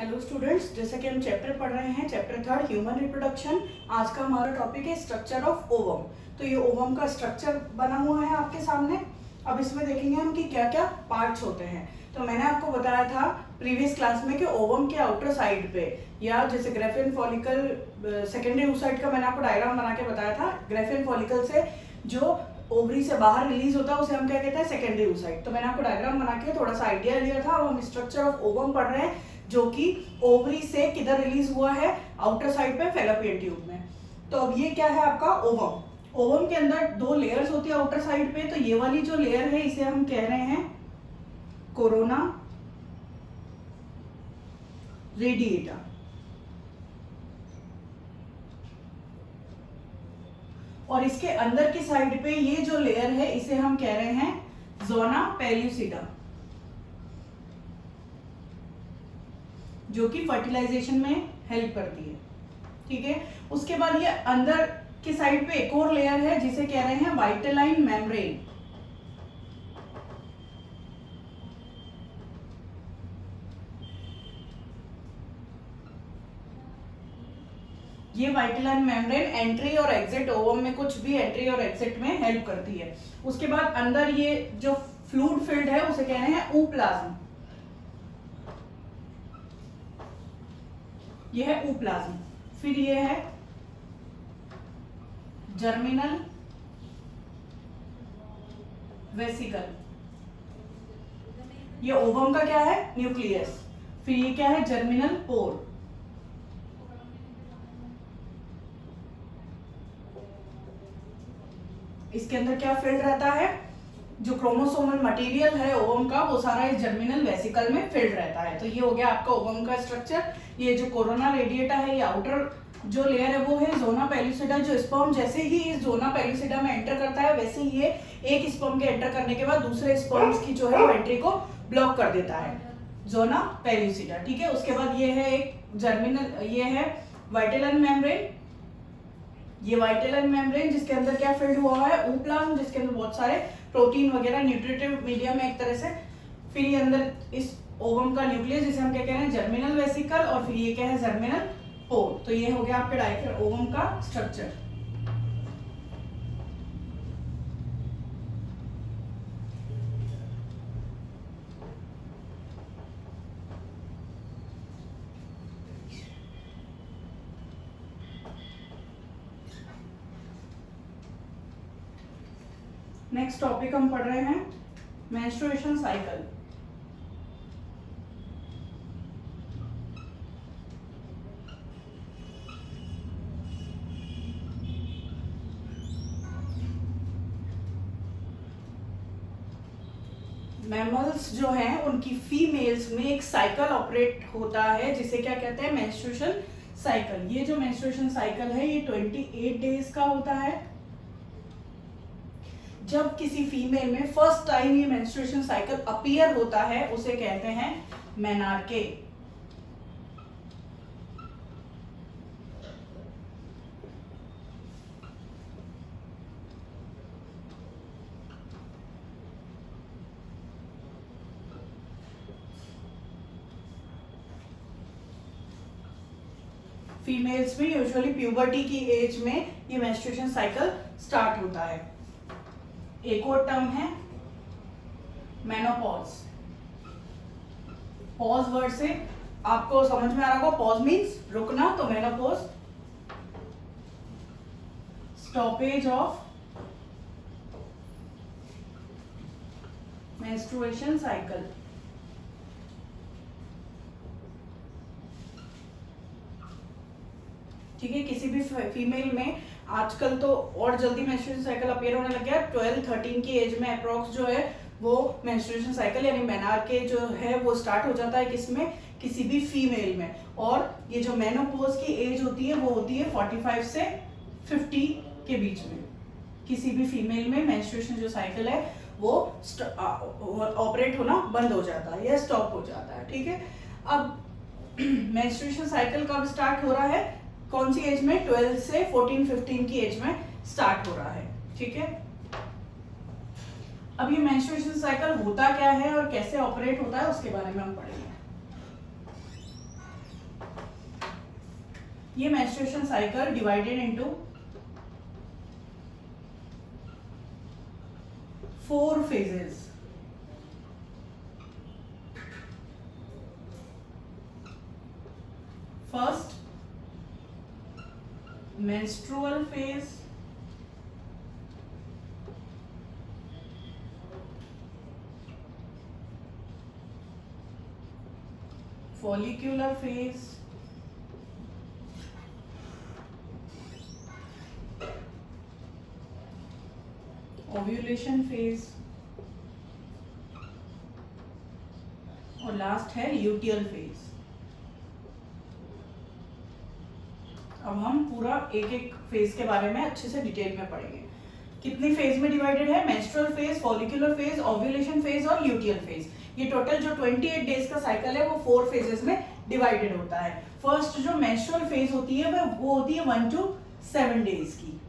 Hello students, जैसे कि हम चैप्टर पढ़ रहे हैं, चैप्टर 3 ह्यूमन रिप्रोडक्शन। आज का हमारा टॉपिक है स्ट्रक्चर ऑफ ओवम। तो ये ओवम का स्ट्रक्चर बना हुआ है आपके सामने। अब इसमें देखेंगे हम कि क्या क्या पार्ट्स होते हैं। तो मैंने आपको बताया था प्रीवियस क्लास में कि ओवम के आउटर साइड पे, या जैसे ग्रेफिन फॉलिकल सेकेंडरी oocyte का मैंने आपको डायग्राम बना के बताया था। ग्रेफिन फॉलिकल से जो ओवरी से बाहर रिलीज होता है उसे हम क्या कहते हैं, सेकेंडरी oocyte। तो मैंने आपको डायग्राम बना के थोड़ा सा आइडिया दिया था। अब हम स्ट्रक्चर ऑफ ओवम पढ़ रहे हैं, जो कि ओवरी से किधर रिलीज हुआ है, आउटर साइड पे फैलोपियन ट्यूब में। तो अब ये क्या है आपका ओवम। ओवम के अंदर दो लेयर्स होती है आउटर साइड पे। तो ये वाली जो लेयर है इसे हम कह रहे हैं कोरोना रेडिएटा। और इसके अंदर की साइड पे ये जो लेयर है इसे हम कह रहे हैं जोना पेल्यूसिडा, जो कि फर्टिलाइजेशन में हेल्प करती है। ठीक है, उसके बाद ये अंदर की साइड पे एक और लेयर है जिसे कह रहे हैं वाइटेलाइन मेम्ब्रेन। ये वाइटेलाइन मेम्ब्रेन एंट्री और एग्जिट, ओवम में कुछ भी एंट्री और एग्जिट में हेल्प करती है। उसके बाद अंदर ये जो फ्लूइड फील्ड है उसे कह रहे हैं ऊप्लाज्म। ये है ऊप्लाज्म। फिर ये है जर्मिनल वेसिकल। ये ओवम का क्या है, न्यूक्लियस। फिर ये क्या है, जर्मिनल पोर। इसके अंदर क्या फिल्ड रहता है, जो क्रोमोसोमल मटेरियल है ओवम का वो सारा इस जर्मिनल वेसिकल में फिल्ड रहता है। तो ये हो गया आपका ओवम का स्ट्रक्चर। ये जो कोरोना रेडिएटा है, ये आउटर जो लेयर है वो है जोना पेल्यूसिडा। जो स्पर्म जैसे ही इस जोना पेल्यूसिडा में एंटर करता है, वैसे ही ये एक स्पर्म के एंटर करने के बाद दूसरे स्पर्म्स की जो है वो एंट्री को ब्लॉक कर देता है, जोना पेल्यूसिडा। ठीक है, उसके बाद ये है एक जर्मिनल, ये है वाइटेलाइन मेम्ब्रेन। ये वाइटेलाइन मेम्ब्रेन जिसके अंदर क्या फिल्ड हुआ है, ऊप्लाज्म, जिसके अंदर बहुत सारे प्रोटीन वगैरह न्यूट्रिटिव मीडियम है एक तरह से। फिर ये अंदर इस ओवम का न्यूक्लियस जिसे हम क्या कह रहे हैं, जर्मिनल वेसिकल। और फिर ये क्या है, जर्मिनल पोर। तो ये हो गया आपके डायरेक्ट ओवम का स्ट्रक्चर। नेक्स्ट टॉपिक हम पढ़ रहे हैं मेंस्ट्रुएशन साइकिल। मैमल्स जो हैं उनकी फीमेल्स में एक साइकिल ऑपरेट होता है जिसे क्या कहते हैं, मेंस्ट्रुएशन साइकिल। ये जो मेंस्ट्रुएशन साइकिल है ये 28 डेज का होता है। जब किसी फीमेल में फर्स्ट टाइम ये मेंस्ट्रुएशन साइकिल अपीयर होता है उसे कहते हैं मेनार्के। फीमेल्स में यूजुअली प्यूबर्टी की एज में ये मेंस्ट्रुएशन साइकिल स्टार्ट होता है। एक और टर्म है मेनोपॉज। पॉज वर्ड से आपको समझ में आ रहा होगा, पॉज मीन्स रुकना, तो menopause stoppage of menstruation cycle. ठीक है, किसी भी फीमेल में आजकल तो और जल्दी मेंस्ट्रुएशन साइकिल अपीयर होने लग गया। 12-13 की एज में अप्रोक्स जो है वो मेंस्ट्रुएशन साइकिल यानी मेनार्के जो है वो स्टार्ट हो जाता है, किसमें, किसी भी फीमेल में। और ये जो मेनोपॉज की एज होती है वो होती है 45 से 50 के बीच में। किसी भी फीमेल में मेंस्ट्रुएशन जो साइकिल है वो ऑपरेट होना बंद हो जाता है या स्टॉप हो जाता है। ठीक है, अब मेंस्ट्रुएशन साइकिल कब स्टार्ट हो रहा है, कौन सी एज में, 12 से 14-15 की एज में स्टार्ट हो रहा है। ठीक है, अब ये मेंस्ट्रुएशन साइकिल होता क्या है और कैसे ऑपरेट होता है उसके बारे में हम पढ़ेंगे। ये menstruation cycle divided into 4 phases. First, menstrual phase. Follicular phase. Ovulation phase और लास्ट है ल्यूटियल फेज। अब हम पूरा एक एक फेज के बारे में अच्छे से डिटेल में पढ़ेंगे। कितनी फेज में डिवाइडेड है? Menstrual phase, follicular phase, ovulation phase और ल्यूटियल फेज। ये टोटल जो 28 डेज का साइकिल है वो 4 फेजेस में डिवाइडेड होता है। फर्स्ट जो मेंस्ट्रुअल फेज होती है वो होती है 1 to 7 डेज की,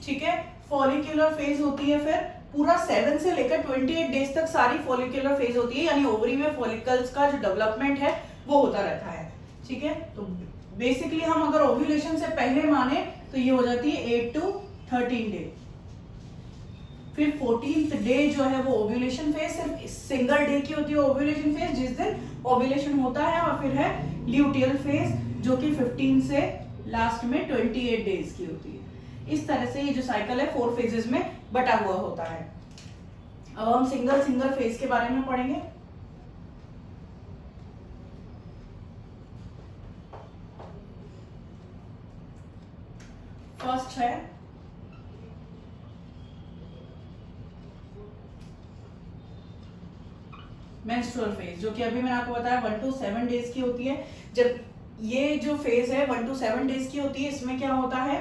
ठीक है। फॉलिकुलर फेज होती है फिर पूरा 7 से लेकर 28 डेज तक सारी फॉलिकुलर फेज होती है, यानी ओवरी में फॉलिकल्स का जो डेवलपमेंट है वो होता रहता है, ठीक है। तो बेसिकली हम अगर ओव्यूलेशन से पहले माने तो ये हो जाती है 8 to 13 डे। फिर 14th डे जो है वो ओव्यूलेशन फेज, सिर्फ सिंगल डे की होती है ओव्यूलेशन फेज, जिस दिन ओव्यूलेशन होता है। और फिर है ल्यूटियल फेज जो कि 15 से लास्ट में 28 डेज की होती है। इस तरह से ये जो साइकिल है 4 फेजेस में बटा हुआ होता है। अब हम सिंगल सिंगल फेज के बारे में पढ़ेंगे। फर्स्ट है मेंस्ट्रुअल फेज, जो कि अभी मैंने आपको बताया 1 to 7 डेज की होती है। जब ये जो फेज है 1 to 7 डेज की होती है, इसमें क्या होता है,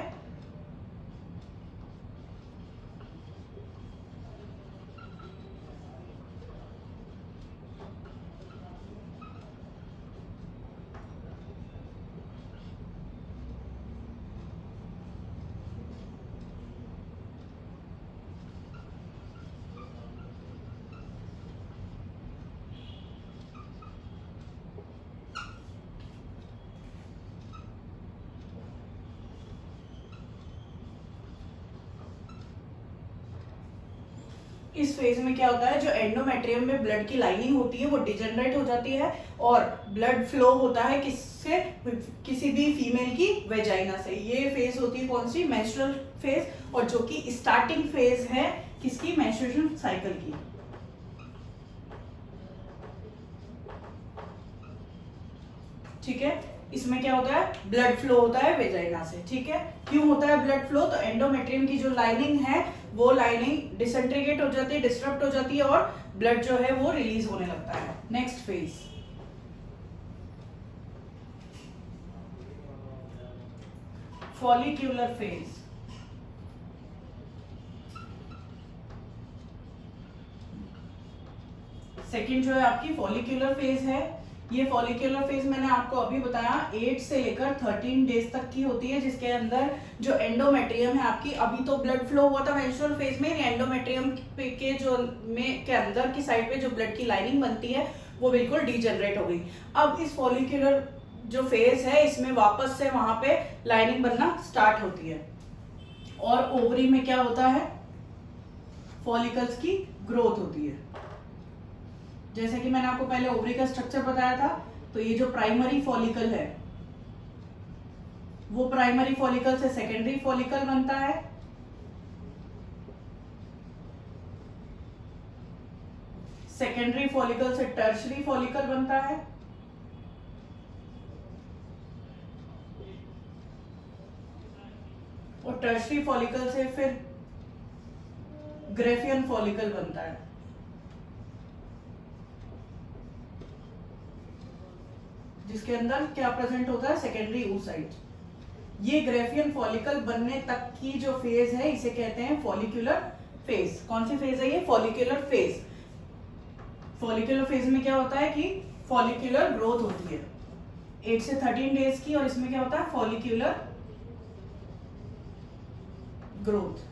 इस फेज में क्या होता है, जो एंडोमेट्रियम में ब्लड की लाइनिंग होती है वो डिजेनरेट हो जाती है और ब्लड फ्लो होता है किससे, किसी भी फीमेल की वेजाइना से। ये फेज होती है कौन सी, मेंस्ट्रुअल फेज, और जो कि स्टार्टिंग फेज है किसकी, मेंस्ट्रुएशन साइकिल की, ठीक है। इसमें क्या होता है, ब्लड फ्लो होता है वेजाइना से, ठीक है। क्यों होता है ब्लड फ्लो, तो एंडोमेट्रियम की जो लाइनिंग है वो लाइनिंग डिसइंटीग्रेट हो जाती है, डिस्टर्ब हो जाती है और ब्लड जो है वो रिलीज होने लगता है। Next phase follicular phase. Second जो है आपकी फॉलिक्यूलर फेज है। ये फॉलिक्यूलर फेज मैंने आपको अभी बताया 8 से लेकर 13 डेज तक की होती है, जिसके अंदर जो एंडोमेट्रियम है आपकी, अभी तो ब्लड फ्लो हुआ था मेंस्ट्रुअल फेज में, एंडोमेट्रियम के जो में के अंदर की साइड पे जो ब्लड की लाइनिंग बनती है वो बिल्कुल डीजनरेट हो गई। अब इस फॉलिक्यूलर जो फेज है इसमें वापस से वहां पे लाइनिंग बनना स्टार्ट होती है और ओवरी में क्या होता है, फॉलिकल्स की ग्रोथ होती है। जैसे कि मैंने आपको पहले ओवरी का स्ट्रक्चर बताया था, तो ये जो प्राइमरी फॉलिकल है वो प्राइमरी फॉलिकल से सेकेंडरी फॉलिकल बनता है, सेकेंडरी फॉलिकल से टर्शरी फॉलिकल बनता है, और टर्शरी फॉलिकल से फिर ग्रेफियन फॉलिकल बनता है। जिसके अंदर क्या प्रेजेंट होता है, सेकेंडरी oocyte। ये ग्रेफियन फॉलिकल बनने तक की जो फेज है इसे कहते हैं फॉलिक्यूलर फेज। कौन सी फेज है ये, फॉलिक्यूलर फेज। फॉलिक्यूलर फेज में क्या होता है कि फॉलिक्यूलर ग्रोथ होती है 8 से 13 डेज की, और इसमें क्या होता है, फॉलिक्यूलर ग्रोथ।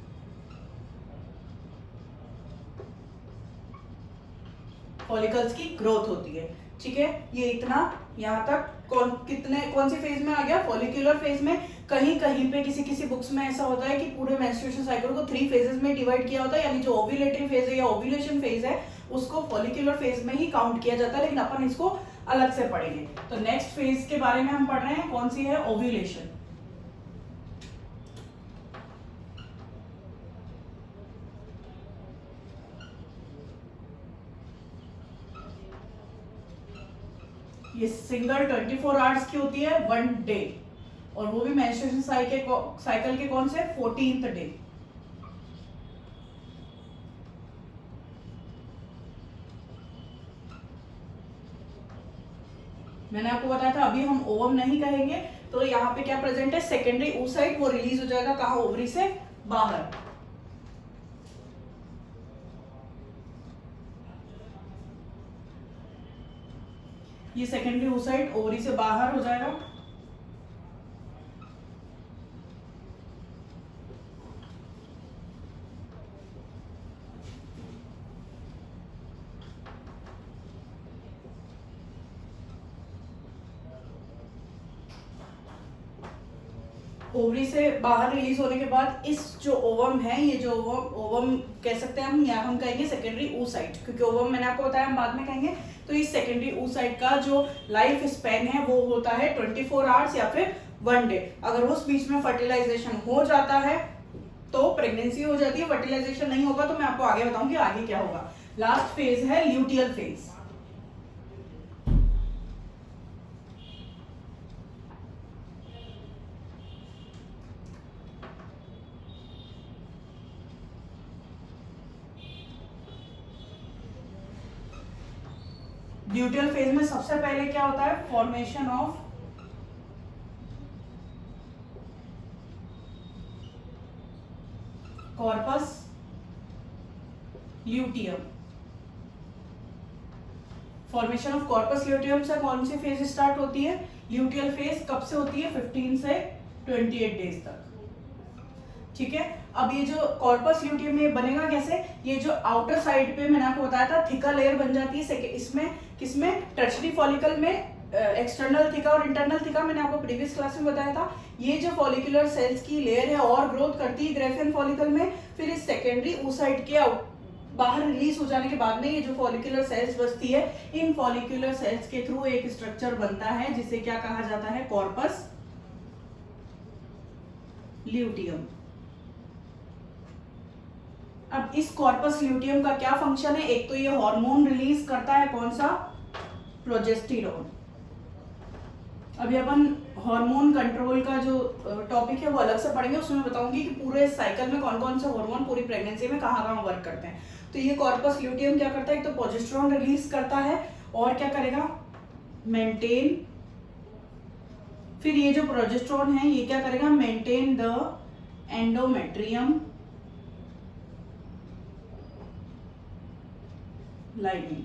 फॉलिकल्स की ग्रोथ होती है। ठीक है, ये इतना यहाँ तक कौन सी फेज में आ गया, फॉलिक्यूलर फेज में। कहीं कहीं पे किसी किसी बुक्स में ऐसा होता है कि पूरे मेंस्ट्रुएशन साइकिल को 3 फेजेस में डिवाइड किया होता है, यानी जो ओव्यूलेटरी फेज है या ओव्यूलेशन फेज है उसको फॉलिक्यूलर फेज में ही काउंट किया जाता है, लेकिन अपन इसको अलग से पढ़ेंगे। तो नेक्स्ट फेज के बारे में हम पढ़ रहे हैं, कौन सी है, ओव्यूलेशन। ये सिंगल 24 आवर्स की होती है, 1 डे, और वो भी मेंस्ट्रुएशन साइकिल के कौन से, 14th डे। मैंने आपको बताया था अभी हम ओवम नहीं कहेंगे, तो यहाँ पे क्या प्रेजेंट है, सेकेंडरी oocyte, वो रिलीज हो जाएगा कहाँ, ओवरी से बाहर। ये सेकेंडरी oocyte ओवरी से बाहर हो जाएगा। ओवरी से बाहर रिलीज होने के बाद इस जो ओवम है, ये जो ओवम कह सकते हैं हम, या हम कहेंगे सेकेंडरी oocyte, क्योंकि ओवम मैंने आपको बताया हम बाद में कहेंगे। तो इस सेकेंडरी oocyte का जो लाइफ स्पैन है वो होता है 24 आवर्स या फिर 1 डे। अगर उस बीच में फर्टिलाइजेशन हो जाता है तो प्रेगनेंसी हो जाती है, फर्टिलाइजेशन नहीं होगा तो मैं आपको आगे बताऊंगी आगे क्या होगा। लास्ट फेज है ल्यूटियल फेज। ल्यूटियल फेज में सबसे पहले क्या होता है, formation of corpus luteum. Formation of corpus luteum से कौन सी फेज स्टार्ट होती है, ल्यूटियल फेज। कब से होती है, 15 से 28 डेज तक। ठीक है, अब ये जो कॉर्पस ल्यूटियम ये बनेगा कैसे, ये जो आउटर साइड पे मैंने आपको बताया था थिका लेयर बन जाती है इसमें, किसमें, टर्शरी फॉलिकल में। एक्सटर्नल थिका और इंटरनल थिका मैंने आपको प्रीवियस क्लास में बताया था। ये जो फॉलिकुलर सेल्स की लेयर है और ग्रोथ करती है ग्रेफियन फॉलिकल में, फिर इस सेकेंडरी oocyte के बाहर रिलीज हो जाने के बाद में ये जो फॉलिकुलर सेल्स बचती है, इन फॉलिकुलर सेल्स के थ्रू एक स्ट्रक्चर बनता है जिसे क्या कहा जाता है, कॉर्पस ल्यूटियम। अब इस कॉर्पस ल्यूटियम का क्या फंक्शन है, एक तो ये हार्मोन रिलीज करता है, कौन सा, प्रोजेस्टेरोन। अभी अपन हार्मोन कंट्रोल का जो टॉपिक है वो अलग से पढ़ेंगे, उसमें बताऊंगी कि पूरे साइकिल में कौन कौन से हार्मोन पूरी प्रेगनेंसी में कहाँ कहाँ वर्क करते हैं। तो ये कॉर्पस ल्यूटियम क्या करता है, एक तो प्रोजेस्टेरोन रिलीज करता है और क्या करेगा, मेंटेन। फिर ये जो प्रोजेस्टेरोन है ये क्या करेगा, मेंटेन द एंडोमेट्रियम लाइनिंग।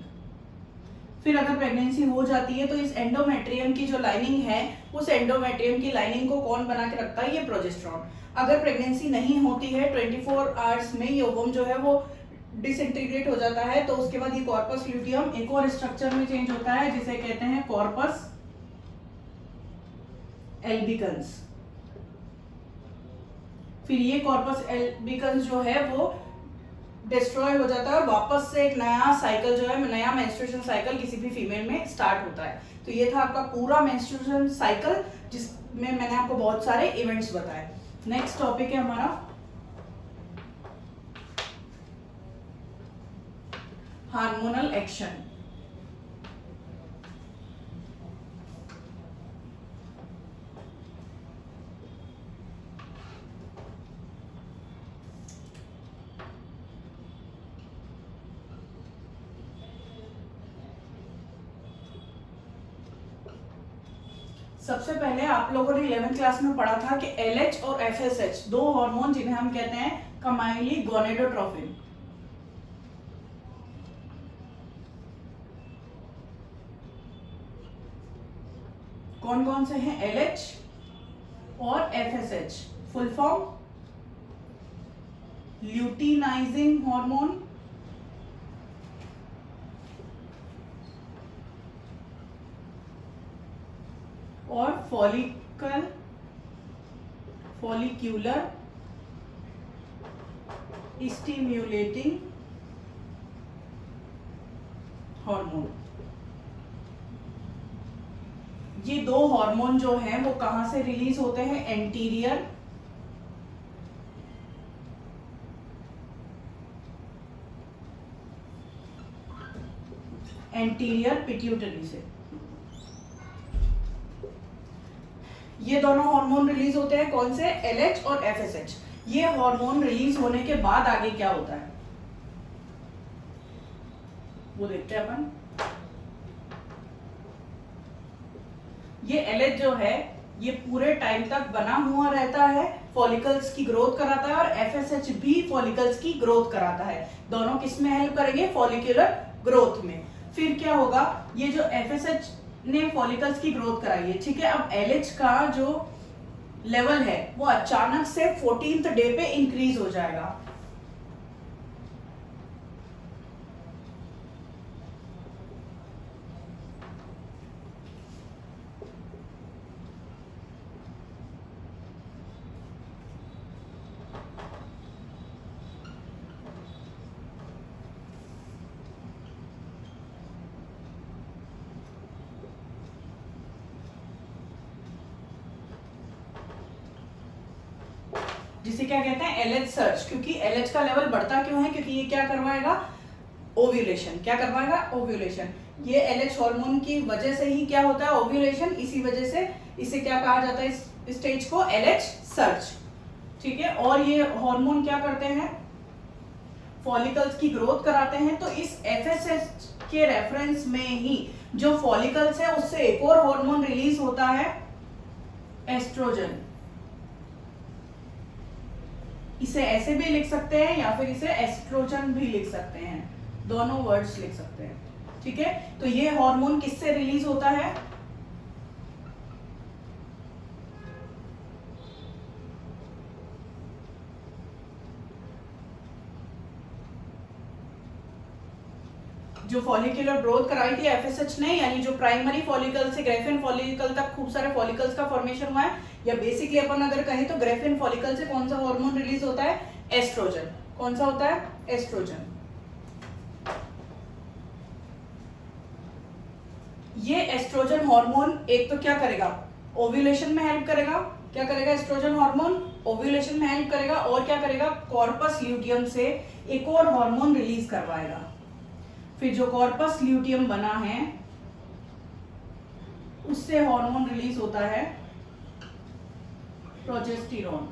फिर अगर प्रेगनेंसी हो जाती है तो इस एंडोमेट्रियम की जो लाइनिंग है, उस एंडोमेट्रियम की लाइनिंग को कौन बना के रखता है, ये प्रोजेस्टेरोन। अगर प्रेगनेंसी नहीं होती है 24 आवर्स में, ये ओवम जो है वो डिसइंटीग्रेट हो जाता है, तो उसके बाद ये कॉर्पस ल्यूटियम एक और स्ट्रक्चर में चेंज होता है जिसे कहते हैं कॉर्पस एल्बिकन्स। फिर ये कॉर्पस एल्बिकन्स जो है वो डिस्ट्रॉय हो जाता है और वापस से एक नया साइकिल जो है, नया मेंस्ट्रुएशन साइकिल किसी भी फीमेल में स्टार्ट होता है। तो ये था आपका पूरा मेंस्ट्रुएशन साइकिल जिसमें मैंने आपको बहुत सारे इवेंट्स बताए। नेक्स्ट टॉपिक है हमारा हार्मोनल एक्शन। सबसे पहले आप लोगों ने 11th क्लास में पढ़ा था कि LH और FSH दो हार्मोन जिन्हें हम कहते हैं कमाइली गोनेडोट्रोपिन। कौन कौन से हैं, LH और FSH। Full form luteinizing hormone और फॉलिक्यूलर स्टिम्युलेटिंग हार्मोन। ये दो हार्मोन जो हैं वो कहां से रिलीज होते हैं? एंटीरियर पिट्यूटरी से। ये दोनों हार्मोन रिलीज होते हैं कौन से? LH और FSH। ये हार्मोन रिलीज होने के बाद आगे क्या होता है वो देखते हैं अपन। ये LH जो है ये पूरे टाइम तक बना हुआ रहता है, फॉलिकल्स की ग्रोथ कराता है, और FSH भी फॉलिकल्स की ग्रोथ कराता है। दोनों किस में हेल्प करेंगे? फॉलिक्यूलर ग्रोथ में। फिर क्या होगा? ये जो FSH ने फॉलिकल्स की ग्रोथ कराई है, ठीक है, अब LH का जो लेवल है वो अचानक से 14th डे पे इंक्रीज हो जाएगा। जिसे क्या कहते हैं? LH search. क्योंकि LH का लेवल बढ़ता क्यों है? क्योंकि ये क्या करवाएगा? ओव्यूलेशन। क्या करवाएगा? ओव्यूलेशन। ये LH हार्मोन की वजह से ही क्या होता है? ओव्यूलेशन। इसी वजह से इसे क्या कहा जाता है? इस स्टेज को LH सर्च, ठीक है। और ये हार्मोन क्या करते हैं? फॉलिकल्स की ग्रोथ कराते हैं। तो इस FSH के रेफरेंस में ही जो फॉलिकल्स है उससे एक और हार्मोन रिलीज होता है, एस्ट्रोजन। इसे ऐसे भी लिख सकते हैं या फिर इसे एस्ट्रोजन भी लिख सकते हैं, दोनों वर्ड्स लिख सकते हैं, ठीक है। तो ये हार्मोन किससे रिलीज होता है? जो फॉलिकुलर ग्रोथ कराई थी FSH ने, यानी जो प्राइमरी फॉलिकल से ग्रेफिन फॉलिकल तक खूब सारे फॉलिकल्स का फॉर्मेशन हुआ है, या बेसिकली अपन अगर कहें तो ग्रेफिन फॉलिकल से कौन सा हार्मोन रिलीज होता है? एस्ट्रोजन। कौन सा होता है? एस्ट्रोजन। ये एस्ट्रोजन हार्मोन एक तो क्या करेगा? ओव्यूलेशन में हेल्प करेगा। क्या करेगा? एस्ट्रोजन हार्मोन ओव्यूलेशन में हेल्प करेगा। और क्या करेगा? कॉर्पस ल्यूटियम से एक और हार्मोन रिलीज करवाएगा। फिर जो कॉर्पस ल्यूटियम बना है उससे हार्मोन रिलीज होता है प्रोजेस्टेरोन।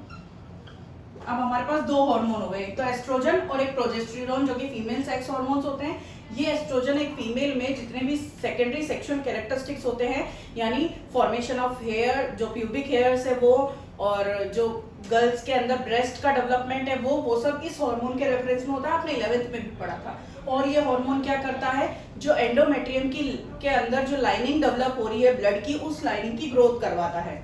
अब हमारे पास दो हार्मोन हो गए, एक तो एस्ट्रोजन और एक प्रोजेस्टेरोन, जो कि फीमेल सेक्स हार्मोन्स होते हैं। ये एस्ट्रोजन एक फीमेल में जितने भी सेकेंडरी सेक्सुअल कैरेक्टरिस्टिक्स होते हैं, यानी फॉर्मेशन ऑफ हेयर, जो प्यूबिक हेयर्स है वो, और जो गर्ल्स के अंदर ब्रेस्ट का डेवलपमेंट है वो सब इस हार्मोन के रेफरेंस में होता है। आपने 11th में भी पढ़ा था। और ये हार्मोन क्या करता है? जो एंडोमेट्रियम के अंदर जो लाइनिंग डेवलप हो रही है ब्लड की, उस लाइनिंग की ग्रोथ करवाता है।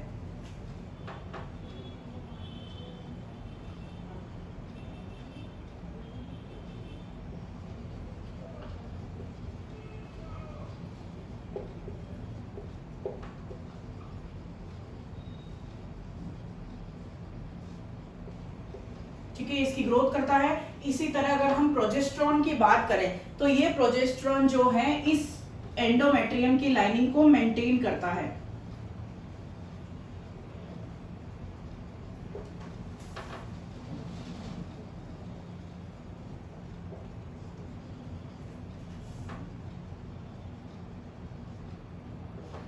ठीक है, इसकी ग्रोथ करता है। इसी तरह अगर हम प्रोजेस्टेरोन की बात करें तो ये प्रोजेस्टेरोन जो है इस एंडोमेट्रियम की लाइनिंग को मेंटेन करता है।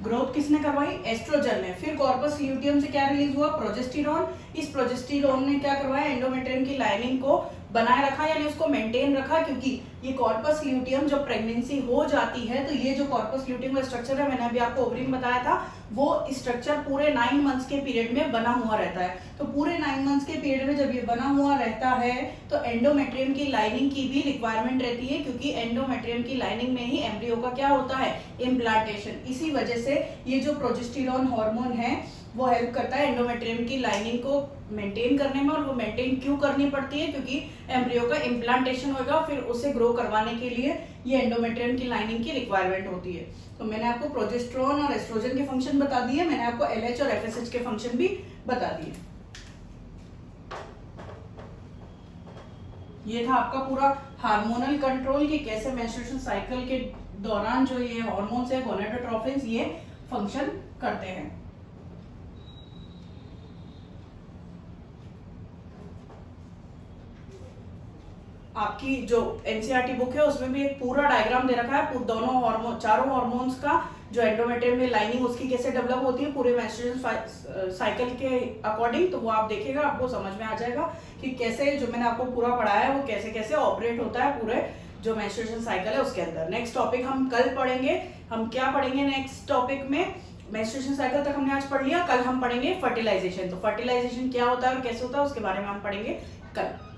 ग्रोथ किसने करवाई? एस्ट्रोजन ने। फिर कॉर्पस ल्यूटियम से क्या रिलीज हुआ? प्रोजेस्टेरोन। इस प्रोजेस्टेरोन ने क्या करवाया? एंडोमेट्रियम की लाइनिंग को बनाए रखा, यानी उसको मेंटेन रखा। क्योंकि ये कॉर्पस ल्यूटियम जब प्रेगनेंसी हो जाती है तो ये जो कॉर्पस ल्यूटियम का स्ट्रक्चर है, मैंने अभी आपको ओवरी में बताया था, वो स्ट्रक्चर पूरे 9 मंथ्स के पीरियड में बना हुआ रहता है। तो पूरे 9 मंथ्स के पीरियड में जब ये बना हुआ रहता है तो एंडोमेट्रियम की लाइनिंग की भी रिक्वायरमेंट रहती है, क्योंकि एंडोमेट्रियम की लाइनिंग में ही एम्ब्रियो का क्या होता है? इम्प्लांटेशन। इसी वजह से ये जो प्रोजेस्टेरोन हार्मोन है वो हेल्प करता है एंडोमेट्रियम की लाइनिंग को मेंटेन करने में। और वो मेंटेन क्यों करनी पड़ती है? क्योंकि एम्ब्रियो का इम्प्लांटेशन होगा, फिर उसे ग्रो करवाने के लिए ये एंडोमेट्रियम की लाइनिंग की रिक्वायरमेंट होती है। तो मैंने आपको प्रोजेस्टेरोन और एस्ट्रोजन के फंक्शन बता दिए, मैंने आपको LH और FSH के फंक्शन भी बता दिए। ये था आपका पूरा हार्मोनल कंट्रोल कि कैसे मेंस्ट्रुएशन साइकिल के दौरान जो ये हार्मोन्स है गोनेडोट्रोफिन्स ये फंक्शन करते हैं। आपकी जो एनसीईआरटी बुक है उसमें भी एक पूरा डायग्राम दे रखा है दोनों हार्मोन, चारों हार्मोन्स का, जो एंडोमेट्रियम में लाइनिंग उसकी कैसे डेवलप होती है पूरे मेंस्ट्रुएशन साइकिल के अकॉर्डिंग। तो वो आप देखिएगा, आपको समझ में आ जाएगा कि कैसे जो मैंने आपको पूरा पढ़ाया है वो कैसे कैसे ऑपरेट होता है पूरे जो मेंस्ट्रुएशन साइकिल है उसके अंदर। नेक्स्ट टॉपिक हम कल पढ़ेंगे। हम क्या पढ़ेंगे नेक्स्ट टॉपिक में? मेंस्ट्रुएशन साइकिल तक हमने आज पढ़ लिया, कल हम पढ़ेंगे फर्टिलाइजेशन। तो फर्टिलाइजेशन क्या होता है और कैसे होता है उसके बारे में हम पढ़ेंगे कल।